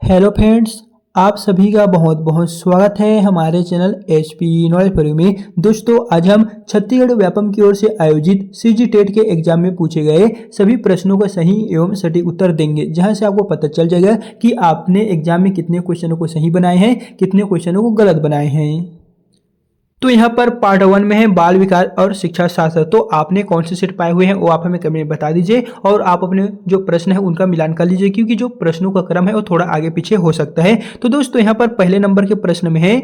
Hello friends, आप सभी का बहुत बहुत स्वागत है हमारे channel HP knowledge for you में। दोस्तों, आज हम छत्तीसगढ़ व्यापम की ओर से आयोजित सीजी टेट के एग्जाम में पूछे गए सभी प्रश्नों का सही एवं सटीक उत्तर देंगे, जहां से आपको पता चल जाएगा कि आपने एग्जाम में कितने क्वेश्चनों को सही बनाए हैं, कितने क्वेश्चनों को गलत बनाए हैं। तो यहाँ पर पार्ट 1 में है बाल विकास और शिक्षा शास्त्र। तो आपने कौन से सेट पाए हुए हैं वो आप हमें कमेंट में बता दीजिए और आप अपने जो प्रश्न है उनका मिलान कर लीजिए, क्योंकि जो प्रश्नों का क्रम है वो थोड़ा आगे पीछे हो सकता है। तो दोस्तों, यहाँ पर पहले नंबर के प्रश्न में है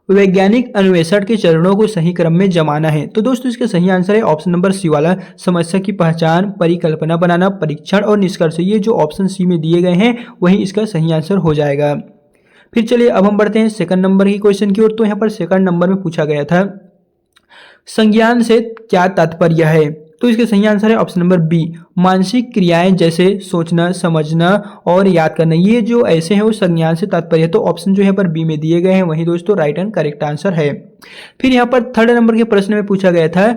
वैज्ञानिक अन्वेषण के चरणों को सही क्रम में जमाना है। तो दोस्तों, इसका सही आंसर है ऑप्शन नंबर सी वाला, समस्या की पहचान, परिकल्पना बनाना, परीक्षण और निष्कर्ष। ये जो ऑप्शन सी में दिए गए हैं वही इसका सही आंसर हो जाएगा। फिर चलिए अब हम बढ़ते हैं सेकंड नंबर की क्वेश्चन की ओर। तो यहाँ पर सेकंड नंबर में पूछा गया था संज्ञान से क्या तात्पर्य है। तो इसके सही आंसर है ऑप्शन नंबर बी, मानसिक क्रियाएं जैसे सोचना, समझना और याद करना। ये जो ऐसे हैं वो संज्ञान से तात्पर्य है। तो ऑप्शन जो यहाँ पर बी में दिए गए हैं वही दोस्तों राइट एंड करेक्ट आंसर है। फिर यहाँ पर थर्ड नंबर के प्रश्न में पूछा गया था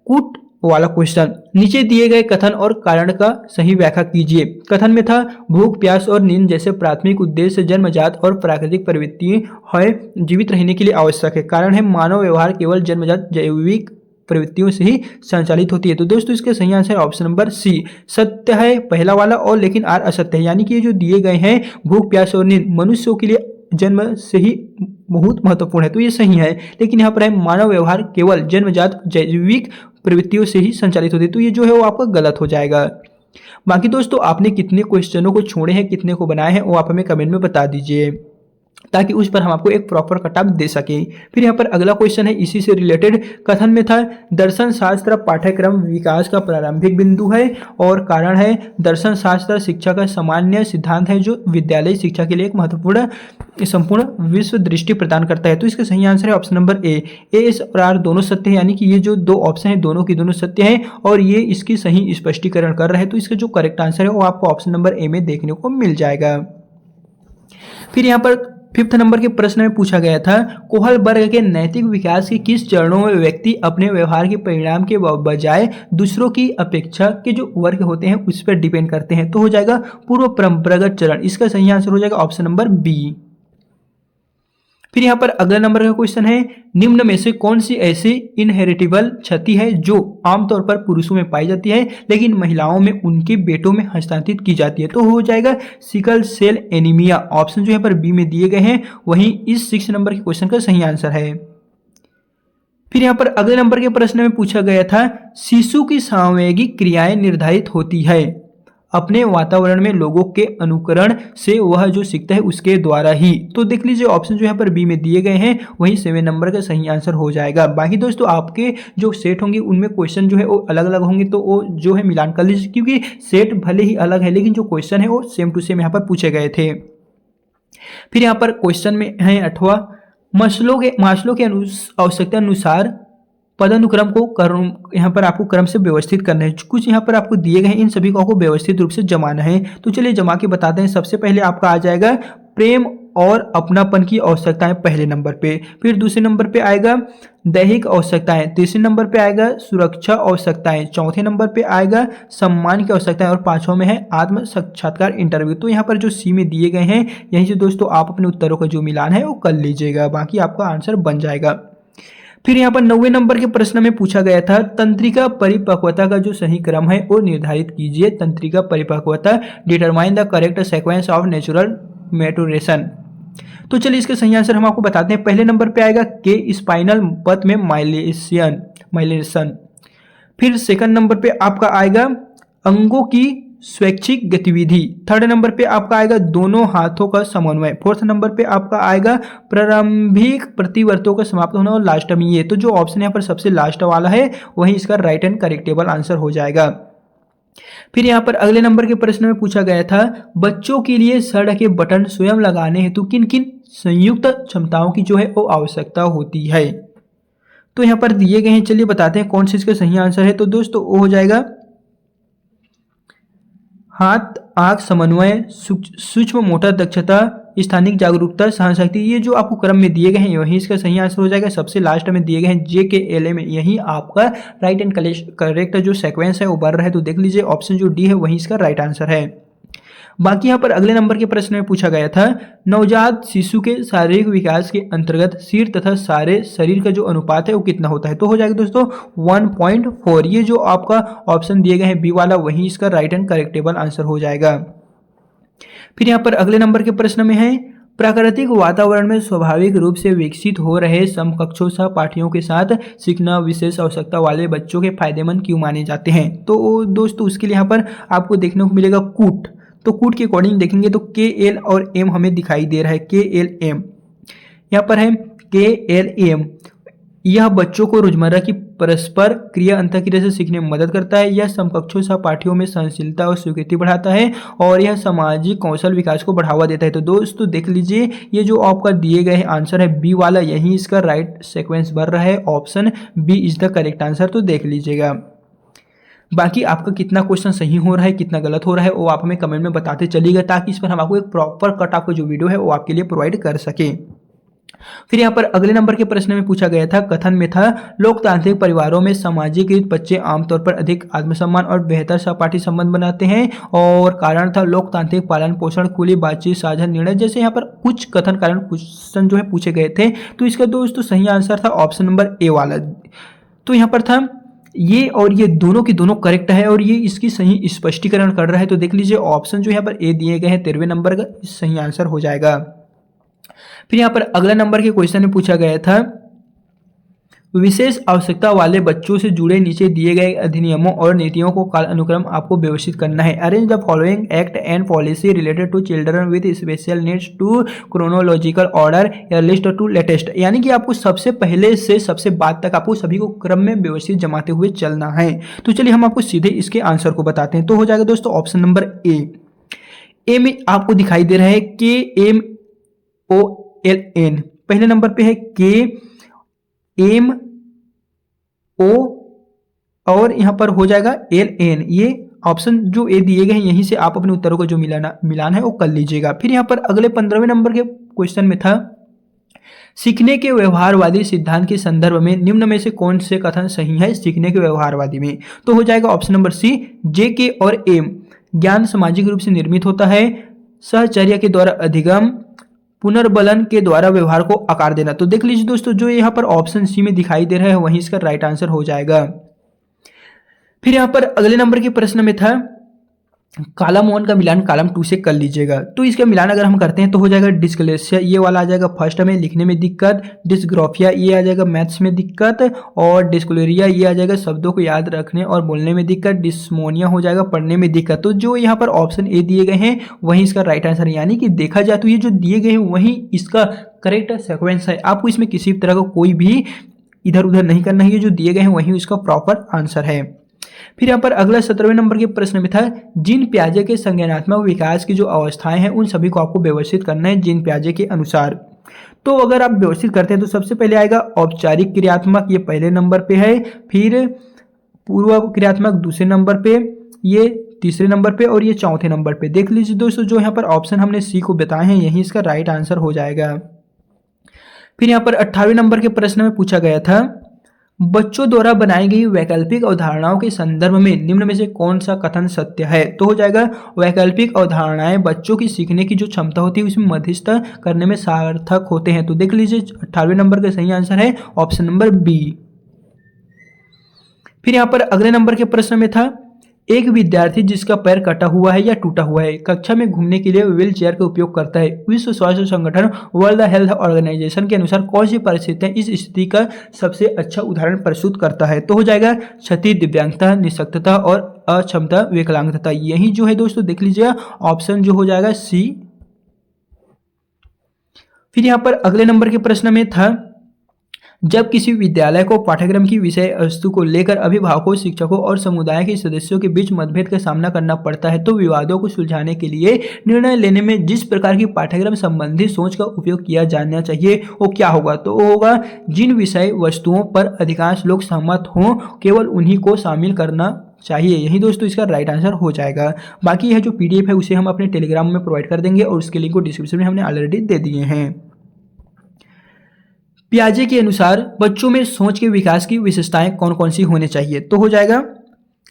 कुट वाला क्वेश्चन, नीचे दिए गए कथन और कारण का सही व्याख्या कीजिए। कथन में था भूख, प्यास और नींद जैसे प्राथमिक उद्देश्य जन्मजात और प्राकृतिक प्रवृत्ति है जीवित रहने के लिए आवश्यक है। कारण है मानव व्यवहार केवल जन्मजात जैविक प्रवृत्तियों से ही संचालित होती है। तो दोस्तों, इसके सही आंसर ऑप्शन नंबर सी, सत्य है पहला वाला और लेकिन आर असत्य है। यानी कि ये जो दिए गए हैं भूख, प्यास और नींद मनुष्यों के लिए जन्म से ही बहुत महत्वपूर्ण है, तो ये सही है। लेकिन यहाँ पर है मानव व्यवहार केवल जन्मजात जैविक प्रवृत्तियों से ही संचालित होती है, तो ये जो है वो आपका गलत हो जाएगा। बाकी दोस्तों, आपने कितने क्वेश्चनों को छोड़े हैं, कितने को बनाए हैं वो आप हमें कमेंट में बता दीजिए, ताकि उस पर हम आपको एक प्रॉपर कटऑफ दे सकें। फिर यहाँ पर अगला क्वेश्चन है इसी से रिलेटेड। कथन में था दर्शन शास्त्र पाठ्यक्रम विकास का प्रारंभिक बिंदु है और कारण है दर्शन शास्त्र शिक्षा का सामान्य सिद्धांत है जो विद्यालय शिक्षा के लिए एक महत्वपूर्ण संपूर्ण विश्व दृष्टि प्रदान करता है। तो इसका सही आंसर है ऑप्शन नंबर ए, एस और आर दोनों सत्य है। यानी कि ये जो दो ऑप्शन है दोनों की दोनों सत्य है और ये इसकी सही स्पष्टीकरण कर रहे हैं। तो इसका जो करेक्ट आंसर है वो आपको ऑप्शन नंबर ए में देखने को मिल जाएगा। फिर यहाँ पर फिफ्थ नंबर के प्रश्न में पूछा गया था कोहल वर्ग के नैतिक विकास के किस चरणों में व्यक्ति अपने व्यवहार के परिणाम के बजाय दूसरों की अपेक्षा के जो वर्ग होते हैं उस पर डिपेंड करते हैं। तो हो जाएगा पूर्व परंपरागत चरण। इसका सही आंसर हो जाएगा ऑप्शन नंबर बी। फिर यहाँ पर अगला नंबर का क्वेश्चन है निम्न में से कौन सी ऐसी इनहेरिटेबल क्षति है जो आमतौर पर पुरुषों में पाई जाती है लेकिन महिलाओं में उनके बेटों में हस्तांतरित की जाती है। तो हो जाएगा सिकल सेल एनीमिया। ऑप्शन जो यहाँ पर बी में दिए गए हैं वही इस 6 नंबर के क्वेश्चन का सही आंसर है। फिर यहाँ पर अगले नंबर के प्रश्न में पूछा गया था शिशु की सांवेगिक क्रियाएं निर्धारित होती है अपने वातावरण में लोगों के अनुकरण से, वह जो सीखता है उसके द्वारा ही। तो देख लीजिए ऑप्शन जो यहाँ पर बी में दिए गए हैं वही 7 नंबर का सही आंसर हो जाएगा। बाकी दोस्तों, आपके जो सेट होंगे उनमें क्वेश्चन जो है वो अलग अलग होंगे, तो वो जो है मिलान कर लीजिए, क्योंकि सेट भले ही अलग है लेकिन जो क्वेश्चन है वो सेम टू सेम यहाँ पर पूछे गए थे। फिर यहाँ पर क्वेश्चन में है 8वां मास्लो के आवश्यकता अनुसार पदानुक्रम को यहाँ पर आपको क्रम से व्यवस्थित करना है। कुछ यहाँ पर आपको दिए गए हैं, इन सभी को आपको व्यवस्थित रूप से जमाना है। तो चलिए जमा के बताते हैं। सबसे पहले आपका आ जाएगा प्रेम और अपनापन की आवश्यकताएं पहले नंबर पे, फिर दूसरे नंबर पे आएगा दैहिक आवश्यकताएं, तीसरे नंबर पे आएगा सुरक्षा आवश्यकताएं, चौथे नंबर पे आएगा सम्मान की आवश्यकताएं और 5वां में है आत्म साक्षात्कार इंटरव्यू। तो यहाँ पर जो सी में दिए गए हैं यहीं से दोस्तों आप अपने उत्तरों का जो मिलान है वो कर लीजिएगा, बाकी आपका आंसर बन जाएगा। फिर यहाँ पर 9वें नंबर के प्रश्न में पूछा गया था तंत्रिका परिपक्वता का जो सही क्रम है वो निर्धारित कीजिए। तंत्रिका परिपक्वता determine the correct sequence of natural maturation. तो चलिए इसके सही आंसर हम आपको बताते हैं। पहले नंबर पे आएगा के स्पाइनल पथ में माइलेशन। फिर सेकंड नंबर पे आपका आएगा अंगों की स्वैच्छिक गतिविधि। थर्ड नंबर पे आपका आएगा दोनों हाथों का समन्वय। फोर्थ नंबर पे आपका आएगा प्रारंभिक प्रतिवर्तों का समाप्त होना और लास्ट में ये। तो जो ऑप्शन यहाँ पर सबसे लास्ट वाला है वही इसका राइट एंड करेक्टेबल आंसर हो जाएगा। फिर यहाँ पर अगले नंबर के प्रश्न में पूछा गया था बच्चों के लिए सड़क के बटन स्वयं लगाने हेतु किन किन संयुक्त क्षमताओं की जो है वो आवश्यकता होती है। तो यहाँ पर दिए गए हैं, चलिए बताते हैं कौन सी इसका सही आंसर है। तो दोस्तों वो हो जाएगा हाथ आंख समन्वय, सूक्ष्म मोटर दक्षता, स्थानिक जागरूकता, सहनशक्ति। ये जो आपको क्रम में दिए गए हैं वही इसका सही आंसर हो जाएगा। सबसे लास्ट में दिए गए हैं JKLM में, यही आपका राइट एंड करेक्ट जो सीक्वेंस है वो बढ़ रहा है। तो देख लीजिए ऑप्शन जो डी है वही इसका राइट आंसर है। बाकी यहाँ पर अगले नंबर के प्रश्न में पूछा गया था, नवजात शिशु के शारीरिक विकास के अंतर्गत सिर तथा सारे शरीर का जो अनुपात है वो कितना होता है। तो हो जाएगा दोस्तों 1.4। ये जो आपका ऑप्शन दिए गए हैं बी वाला, वही इसका राइट एंड करेक्टेबल आंसर हो जाएगा। फिर यहाँ पर अगले नंबर के प्रश्न में है, प्राकृतिक वातावरण में स्वाभाविक रूप से विकसित हो रहे समकक्षों सहपाठियों के साथ सीखना विशेष आवश्यकता वाले बच्चों के फायदेमंद क्यों माने जाते हैं। तो दोस्तों उसके लिए यहाँ पर आपको देखने को मिलेगा कूट। तो कूट के अकॉर्डिंग देखेंगे तो के एल और एम हमें दिखाई दे रहा है, के एल एम यहाँ पर है के एल एम। यह बच्चों को रोजमर्रा की परस्पर क्रिया अंतःक्रिया से सीखने में मदद करता है। यह समकक्षों सहपाठियों में सहनशीलता और स्वीकृति बढ़ाता है और यह सामाजिक कौशल विकास को बढ़ावा देता है। तो दोस्तों देख लीजिए, ये जो आपका दिए गए आंसर है बी वाला, यही इसका राइट सीक्वेंस बन रहा है। Option B is the correct answer. तो देख लीजिएगा, बाकी आपका कितना क्वेश्चन सही हो रहा है, कितना गलत हो रहा है, वो आप हमें कमेंट में बताते चलिएगा, ताकि इस पर हम आपको एक प्रॉपर कट ऑफ का जो वीडियो है वो आपके लिए प्रोवाइड कर सके। फिर यहाँ पर अगले नंबर के प्रश्न में पूछा गया था, कथन में था, लोकतांत्रिक परिवारों में सामाजिकृत बच्चे आमतौर पर अधिक आत्मसम्मान और बेहतर सहपाठी संबंध बनाते हैं, और कारण था लोकतांत्रिक पालन पोषण, खुली बातचीत, साझा निर्णय। जैसे यहाँ पर कुछ कथन कारण क्वेश्चन जो है पूछे गए थे, तो इसका दोस्तों सही आंसर था ऑप्शन नंबर ए वाला। तो यहाँ पर था ये और ये दोनों की दोनों करेक्ट है और ये इसकी सही स्पष्टीकरण कर रहा है। तो देख लीजिए ऑप्शन जो यहाँ पर ए दिए गए हैं 13वें नंबर का सही आंसर हो जाएगा। फिर यहाँ पर अगला नंबर के क्वेश्चन में पूछा गया था, विशेष आवश्यकता वाले बच्चों से जुड़े नीचे दिए गए अधिनियमों और नीतियों को काल अनुक्रम आपको व्यवस्थित करना है। Arrange the following act and policy related to children with special needs to chronological order या लिस्ट टू लेटेस्ट। यानी कि आपको सबसे पहले से सबसे बाद तक आपको सभी को क्रम में व्यवस्थित जमाते हुए चलना है। तो चलिए हम आपको सीधे इसके आंसर को बताते हैं। तो हो जाएगा दोस्तों ऑप्शन नंबर ए में आपको दिखाई दे रहा है के एम ओ एल एन। पहले नंबर पे है के एम ओ और यहां पर हो जाएगा एल एन। ये ऑप्शन जो ए दिए गए हैं यहीं से आप अपने उत्तरों को जो मिलान है वो कर लीजिएगा। फिर यहां पर अगले 15वें नंबर के क्वेश्चन में था, सीखने के व्यवहारवादी सिद्धांत के संदर्भ में निम्न में से कौन से कथन सही है सीखने के व्यवहारवादी में। तो हो जाएगा ऑप्शन नंबर सी, जे के और एम। ज्ञान सामाजिक रूप से निर्मित होता है, सहचर्या के द्वारा अधिगम, पुनर्बलन के द्वारा व्यवहार को आकार देना। तो देख लीजिए दोस्तों, जो यहाँ पर ऑप्शन सी में दिखाई दे रहा है वही इसका राइट आंसर हो जाएगा। फिर यहाँ पर अगले नंबर के प्रश्न में था, कॉलम 1 का मिलान कॉलम 2 से कर लीजिएगा। तो इसका मिलान अगर हम करते हैं तो हो जाएगा डिस्कलेसिया, ये वाला आ जाएगा फर्स्ट में लिखने में दिक्कत, डिस्ग्राफिया ये आ जाएगा मैथ्स में दिक्कत, और डिस्क्लोरिया ये आ जाएगा शब्दों को याद रखने और बोलने में दिक्कत, डिस्मोनिया हो जाएगा पढ़ने में दिक्कत। तो जो यहाँ पर ऑप्शन ए दिए गए हैं वही इसका राइट आंसर है। यानी कि देखा जाए तो ये जो दिए गए हैं वही इसका करेक्ट सेक्वेंस है। आपको इसमें किसी तरह का कोई भी इधर उधर नहीं करना है, ये जो दिए गए हैं वही इसका प्रॉपर आंसर है। फिर यहाँ पर अगला 17वें नंबर के प्रश्न में था, जीन पियाजे के संज्ञानात्मक विकास की जो अवस्थाएं हैं उन सभी को आपको व्यवस्थित करना है जीन पियाजे के अनुसार। तो अगर आप व्यवस्थित करते हैं तो सबसे पहले आएगा औपचारिक क्रियात्मक, ये पहले नंबर पे है। फिर पूर्व क्रियात्मक दूसरे नंबर पे, ये तीसरे नंबर पे और ये चौथे नंबर पे। देख लीजिए दोस्तों, जो यहाँ पर ऑप्शन हमने सी को बताए हैं यही इसका राइट आंसर हो जाएगा। फिर यहाँ पर 18वें नंबर के प्रश्न में पूछा गया था, बच्चों द्वारा बनाई गई वैकल्पिक अवधारणाओं के संदर्भ में निम्न में से कौन सा कथन सत्य है। तो हो जाएगा वैकल्पिक अवधारणाएं बच्चों की सीखने की जो क्षमता होती है उसमें मध्यस्थ करने में सार्थक होते हैं। तो देख लीजिए 18वें नंबर का सही आंसर है ऑप्शन नंबर बी। फिर यहाँ पर अगले नंबर के प्रश्न में था, एक विद्यार्थी जिसका पैर कटा हुआ है या टूटा हुआ है कक्षा में घूमने के लिए व्हील चेयर का उपयोग करता है। विश्व स्वास्थ्य संगठन वर्ल्ड हेल्थ ऑर्गेनाइजेशन के अनुसार कौन सी परिस्थितियां इस स्थिति का सबसे अच्छा उदाहरण प्रस्तुत करता है। तो हो जाएगा क्षति, दिव्यांगता, निःशक्तता और अक्षमता, विकलांगता। यही जो है दोस्तों देख लीजिए ऑप्शन जो हो जाएगा सी। फिर यहाँ पर अगले नंबर के प्रश्न में था, जब किसी विद्यालय को पाठ्यक्रम की विषय वस्तु को लेकर अभिभावकों, शिक्षकों और समुदाय के सदस्यों के बीच मतभेद का सामना करना पड़ता है तो विवादों को सुलझाने के लिए निर्णय लेने में जिस प्रकार की पाठ्यक्रम संबंधी सोच का उपयोग किया जाना चाहिए वो क्या होगा। तो वो होगा, जिन विषय वस्तुओं पर अधिकांश लोग सहमत हों केवल उन्हीं को शामिल करना चाहिए। यही दोस्तों इसका राइट आंसर हो जाएगा। बाकी यह जो PDF है उसे हम अपने टेलीग्राम में प्रोवाइड कर देंगे और उसके लिंक को डिस्क्रिप्शन में हमने ऑलरेडी दे दिए हैं। पियाजे के अनुसार बच्चों में सोच के विकास की विशेषताएं कौन कौन सी होनी चाहिए। तो हो जाएगा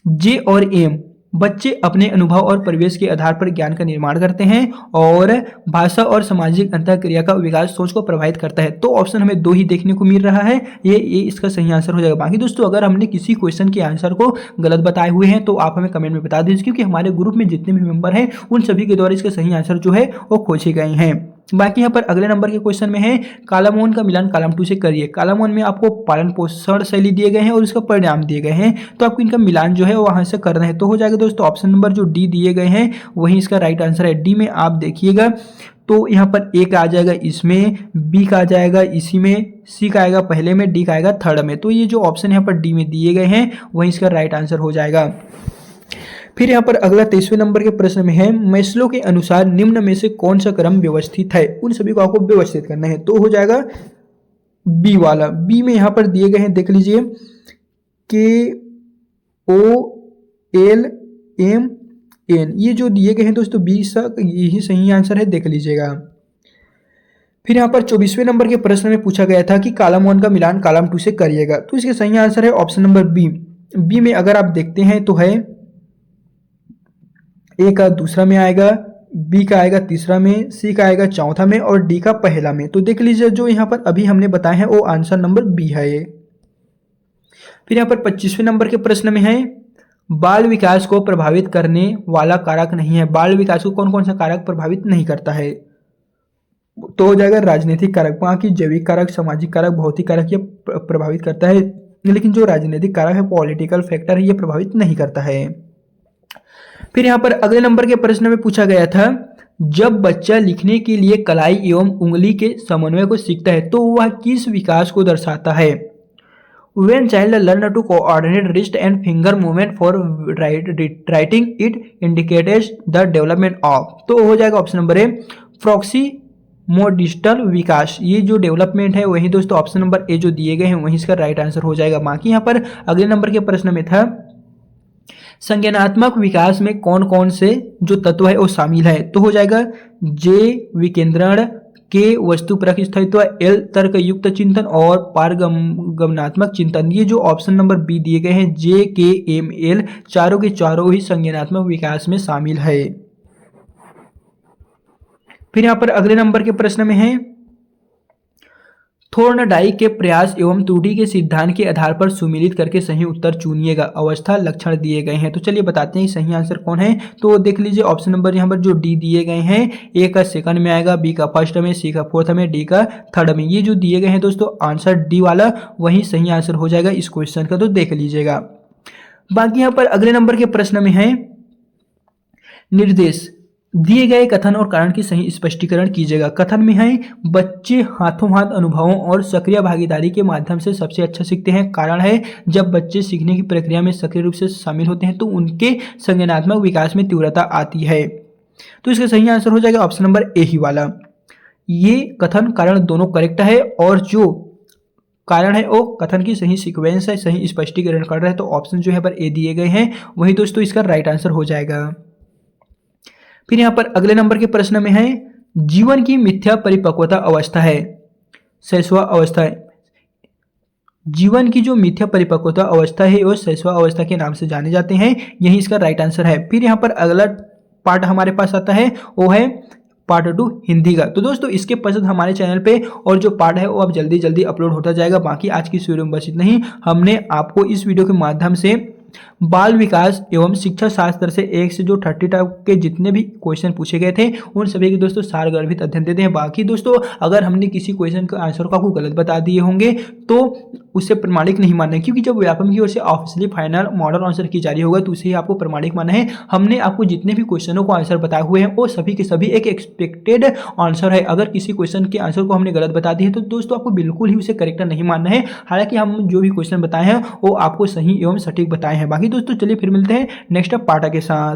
जे और एम। बच्चे अपने अनुभव और परिवेश के आधार पर ज्ञान का निर्माण करते हैं और भाषा और सामाजिक अंतःक्रिया का विकास सोच को प्रभावित करता है। तो ऑप्शन हमें 2 ही देखने को मिल रहा है, ये इसका सही आंसर हो जाएगा। बाकी दोस्तों अगर हमने किसी क्वेश्चन के आंसर को गलत बताए हुए हैं तो आप हमें कमेंट में बता दीजिए, क्योंकि हमारे ग्रुप में जितने भी मेंबर हैं उन सभी के द्वारा इसका सही आंसर जो है वो खोजे गए हैं। बाकी यहाँ पर अगले नंबर के क्वेश्चन में है कॉलम 1 का मिलान कॉलम 2 से करिए। कॉलम 1 में आपको पालन पोषण शैली दिए गए हैं और इसका परिणाम दिए गए हैं, तो आपको इनका मिलान जो है वहां से करना है। तो हो जाएगा दोस्तों ऑप्शन नंबर जो डी दिए गए हैं वही इसका राइट आंसर है। डी में आप देखिएगा तो यहाँ पर ए का आ जाएगा इसमें, बी का आ जाएगा इसी में, सी का आएगा पहले में, डी का आएगा थर्ड में। तो ये जो ऑप्शन यहाँ पर डी में दिए गए हैं वही इसका राइट आंसर हो जाएगा। फिर यहाँ पर अगला 23वें नंबर के प्रश्न में है मैस्लो के अनुसार निम्न में से कौन सा क्रम व्यवस्थित है। उन सभी को आपको व्यवस्थित करना है, तो हो जाएगा बी वाला। बी में यहाँ पर दिए गए हैं, देख लीजिए के ओ एल एम एन, ये जो दिए गए हैं दोस्तों बी सा यही सही आंसर है, देख लीजिएगा। फिर यहाँ पर 24वें नंबर के प्रश्न में पूछा गया था कि कॉलम 1 का मिलान कॉलम 2 से करिएगा, तो इसका सही आंसर है ऑप्शन नंबर बी। बी में अगर आप देखते हैं तो है ए का दूसरा में आएगा, बी का आएगा तीसरा में, सी का आएगा चौथा में और डी का पहला में। तो देख लीजिए जो यहाँ पर अभी हमने बताया है वो आंसर नंबर बी है ये। फिर यहाँ पर 25वें नंबर के प्रश्न में है बाल विकास को प्रभावित करने वाला कारक नहीं है। बाल विकास को कौन कौन सा कारक प्रभावित नहीं करता है, तो हो जाएगा राजनीतिक कारक। बाकी जैविक कारक, सामाजिक कारक, भौतिक कारक ये प्रभावित करता है, लेकिन जो राजनीतिक कारक है पॉलिटिकल फैक्टर है ये प्रभावित नहीं करता है। फिर यहाँ पर अगले नंबर के प्रश्न में पूछा गया था जब बच्चा लिखने के लिए कलाई एवं उंगली के समन्वय को सीखता है तो वह किस विकास को दर्शाता है। When child learn to coordinate wrist and finger movement for writing, it indicates the development of, तो हो जाएगा ऑप्शन नंबर ए प्रॉक्सिमोडिस्टल विकास। ये जो डेवलपमेंट है वही दोस्तों ऑप्शन नंबर ए जो दिए गए हैं वही इसका राइट आंसर हो जाएगा। बाकी यहाँ पर अगले नंबर के प्रश्न में था संज्ञानात्मक विकास में कौन कौन से जो तत्व है वो शामिल है, तो हो जाएगा जे विकेंद्रण, के वस्तुपरक स्थायित्व, एल तर्कयुक्त चिंतन और पारगमनात्मक चिंतन। ये जो ऑप्शन नंबर बी दिए गए हैं जे के एम एल चारों के चारों ही संज्ञानात्मक विकास में शामिल है। फिर यहाँ पर अगले नंबर के प्रश्न में है थोर्नडाइक के प्रयास एवं त्रुटि के सिद्धांत के आधार पर सुमेलित करके सही उत्तर चुनिएगा। अवस्था लक्षण दिए गए हैं, तो चलिए बताते हैं सही आंसर कौन है। तो देख लीजिए ऑप्शन नंबर यहाँ पर जो डी दिए गए हैं ए का सेकंड में आएगा, बी का फर्स्ट में, सी का फोर्थ में, डी का थर्ड में। ये जो दिए गए हैं दोस्तों आंसर डी वाला वही सही आंसर हो जाएगा इस क्वेश्चन का, तो देख लीजिएगा। बाकी यहाँ पर अगले नंबर के प्रश्न में है निर्देश दिए गए कथन और कारण की सही स्पष्टीकरण कीजिएगा। कथन में है बच्चे हाथों हाथ अनुभवों और सक्रिय भागीदारी के माध्यम से सबसे अच्छा सीखते हैं। कारण है जब बच्चे सीखने की प्रक्रिया में सक्रिय रूप से शामिल होते हैं तो उनके संज्ञानात्मक विकास में तीव्रता आती है। तो इसका सही आंसर हो जाएगा ऑप्शन नंबर ए ही वाला। ये कथन कारण दोनों करेक्ट है और जो कारण है वो कथन की सही सीक्वेंस है, सही स्पष्टीकरण कर रहा है, तो ऑप्शन जो है पर ए दिए गए हैं वही दोस्तों इसका राइट आंसर हो जाएगा। फिर यहाँ पर अगले नंबर के प्रश्न में है जीवन की मिथ्या परिपक्वता अवस्था है शैशवा अवस्था है। जीवन की जो मिथ्या परिपक्वता अवस्था है वो शैशवा अवस्था के नाम से जाने जाते हैं, यही इसका राइट आंसर है। फिर यहाँ पर अगला पार्ट हमारे पास आता है वो है पार्ट 2 हिंदी का। तो दोस्तों इसके पश्चात हमारे चैनल पे और जो पार्ट है वो अब जल्दी जल्दी अपलोड होता जाएगा। बाकी आज की इस वीडियो में बस इतना ही। हमने आपको इस वीडियो के माध्यम से बाल विकास एवं शिक्षा शास्त्र से 1 से जो 30 तक के जितने भी क्वेश्चन पूछे गए थे उन सभी के दोस्तों सारगर्भित अध्ययन देते हैं। बाकी दोस्तों अगर हमने किसी क्वेश्चन के आंसर को आपको गलत बता दिए होंगे तो उसे प्रमाणिक नहीं मानना है, क्योंकि जब व्यापम की ओर से ऑफिशियली फाइनल मॉडल आंसर की जारी होगा तो उसे ही आपको प्रमाणिक मानना है। हमने आपको जितने भी क्वेश्चनों को आंसर बताए हुए हैं वो सभी के सभी एक एक्सपेक्टेड आंसर है। अगर किसी क्वेश्चन के आंसर को हमने गलत बता दिए तो दोस्तों आपको बिल्कुल ही उसे करेक्ट नहीं मानना है। हालांकि हम जो भी क्वेश्चन बताए हैं वो आपको सही एवं सटीक बताए हैं। बाकी दोस्तों चलिए फिर मिलते हैं नेक्स्ट पार्ट के साथ।